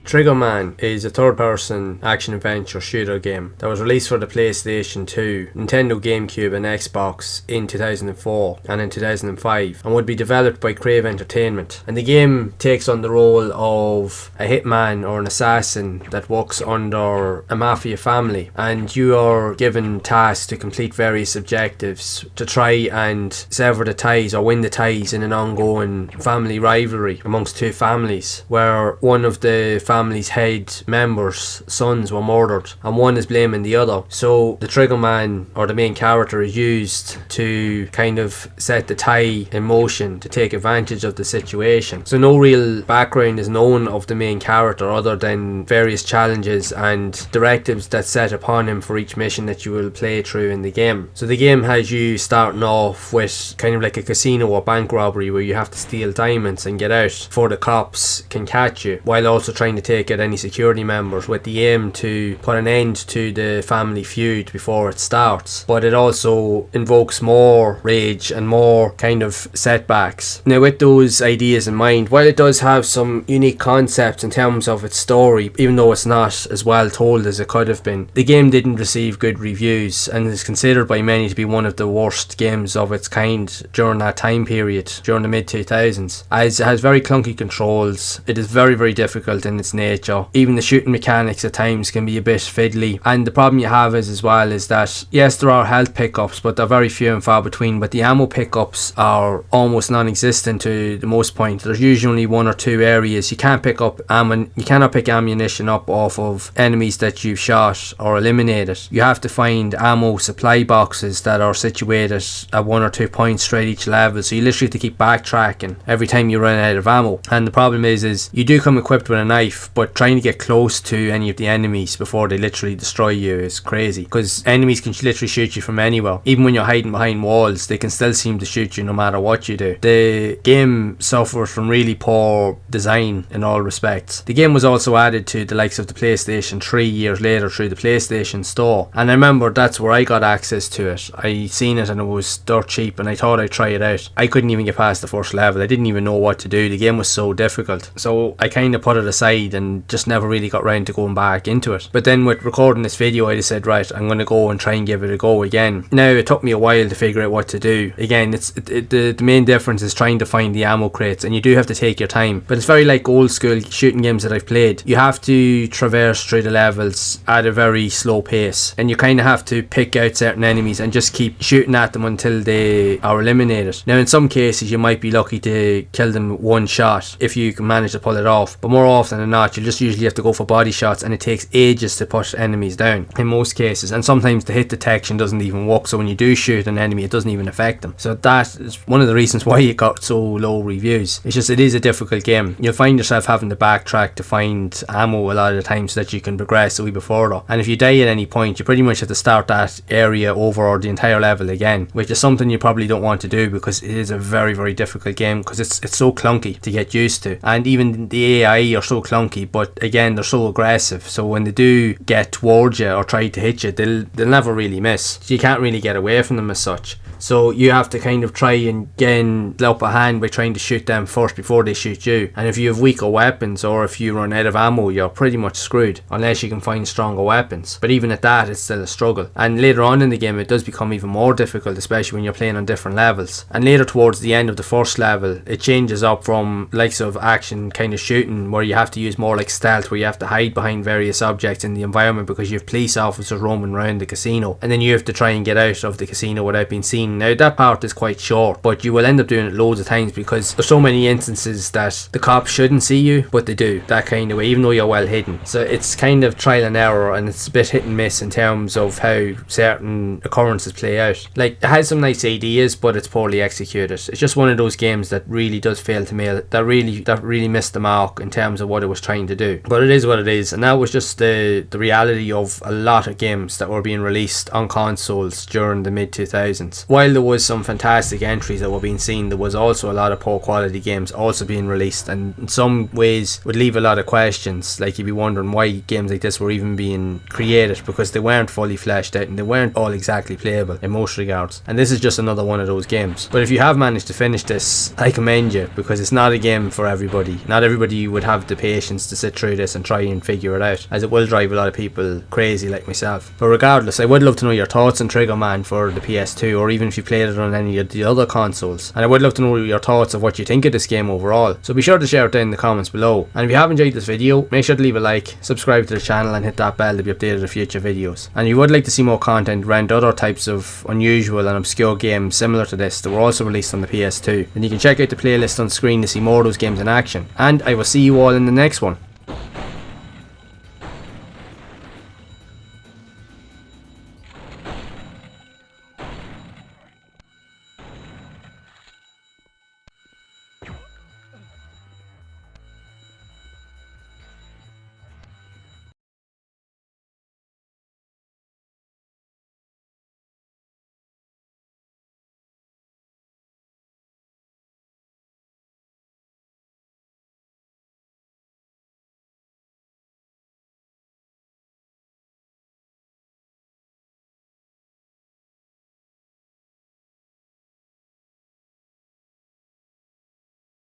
Triggerman is a third-person action-adventure shooter game that was released for the PlayStation 2, Nintendo GameCube and Xbox in 2004 and in 2005, and would be developed by Crave Entertainment. And the game takes on the role of a hitman or an assassin that works under a mafia family, and you are given tasks to complete various objectives to try and sever the ties or win the ties in an ongoing family rivalry amongst two families, where one of the family's head members' sons were murdered and one is blaming the other. So the Triggerman, or the main character, is used to kind of set the tie in motion to take advantage of the situation. So no real background is known of the main character other than various challenges and directives that set upon him for each mission that you will play through in the game. So the game has you starting off with kind of like a casino or bank robbery where you have to steal diamonds and get out before the cops can catch you, while also trying to take out any security members, with the aim to put an end to the family feud before it starts. But it also invokes more rage and more kind of setbacks. Now, with those ideas in mind, while it does have some unique concepts in terms of its story, even though it's not as well told as it could have been, the game didn't receive good reviews and is considered by many to be one of the worst games of its kind during that time period, during the mid-2000s, as it has very clunky controls. It is very, very difficult in its nature. Even the shooting mechanics at times can be a bit fiddly, and the problem you have is as well is that yes, there are health pickups, but they're very few and far between, but the ammo pickups are almost non-existent to the most point. There's usually only one or two areas you can't pick up ammo. You cannot pick ammunition up off of enemies that you've shot or eliminated. You have to find ammo supply boxes that are situated at 1 or 2 points straight each level, so you literally have to keep backtracking every time you run out of ammo. And the problem is you do come equipped with a knife, but trying to get close to any of the enemies before they literally destroy you is crazy, because enemies can literally shoot you from anywhere. Even when you're hiding behind walls, they can still seem to shoot you no matter what you do. The game suffers from really poor design in all respects. The game was also added to the likes of the PlayStation 3 years later through the PlayStation Store, and I remember that's where I got access to it. I seen it and it was dirt cheap and I thought I'd try it out. I couldn't even get past the first level. I didn't even know what to do. The game was so difficult, so I kind of put it aside and just never really got round to going back into it. But then with recording this video, I just said, right, I'm going to go and try and give it a go again. Now, it took me a while to figure out what to do. Again, the main difference is trying to find the ammo crates, and you do have to take your time, but it's very like old school shooting games that I've played. You have to traverse through the levels at a very slow pace, and you kind of have to pick out certain enemies and just keep shooting at them until they are eliminated. Now, in some cases you might be lucky to kill them one shot if you can manage to pull it off, but more often than not you just usually have to go for body shots, and it takes ages to put enemies down in most cases, and sometimes the hit detection doesn't even work, so when you do shoot an enemy it doesn't even affect them. So that is one of the reasons why it got so low reviews. It's just, it is a difficult game. You'll find yourself having to backtrack to find ammo a lot of the time so that you can progress a wee bit further, and if you die at any point you pretty much have to start that area over or the entire level again, which is something you probably don't want to do because it is a very, very difficult game, because it's so clunky to get used to, and even the AI are so clunky, but again they're so aggressive, so when they do get towards you or try to hit you, they'll never really miss, so you can't really get away from them as such. So you have to kind of try and gain the upper hand by trying to shoot them first before they shoot you. And if you have weaker weapons or if you run out of ammo, you're pretty much screwed unless you can find stronger weapons. But even at that, it's still a struggle. And later on in the game, it does become even more difficult, especially when you're playing on different levels. And later towards the end of the first level, it changes up from likes of action kind of shooting, where you have to use more like stealth, where you have to hide behind various objects in the environment because you have police officers roaming around the casino, and then you have to try and get out of the casino without being seen. Now, that part is quite short, but you will end up doing it loads of times because there's so many instances that the cops shouldn't see you, but they do, that kind of way, even though you're well hidden. So it's kind of trial and error, and it's a bit hit and miss in terms of how certain occurrences play out. Like, it has some nice ideas, but it's poorly executed. It's just one of those games that really does fail to mail it, that really missed the mark in terms of what it was trying to do. But it is what it is, and that was just the reality of a lot of games that were being released on consoles during the mid-2000s. While there was some fantastic entries that were being seen, there was also a lot of poor quality games also being released, and in some ways would leave a lot of questions. Like, you'd be wondering why games like this were even being created, because they weren't fully fleshed out and they weren't all exactly playable in most regards. And this is just another one of those games. But if you have managed to finish this, I commend you, because it's not a game for everybody. Not everybody would have the patience patience to sit through this and try and figure it out, as it will drive a lot of people crazy like myself. But regardless, I would love to know your thoughts on Triggerman for the PS2, or even if you played it on any of the other consoles. And I would love to know your thoughts of what you think of this game overall. So be sure to share it down in the comments below. And if you have enjoyed this video, make sure to leave a like, subscribe to the channel and hit that bell to be updated of future videos. And if you would like to see more content around other types of unusual and obscure games similar to this that were also released on the PS2, then you can check out the playlist on screen to see more of those games in action. And I will see you all in the next one.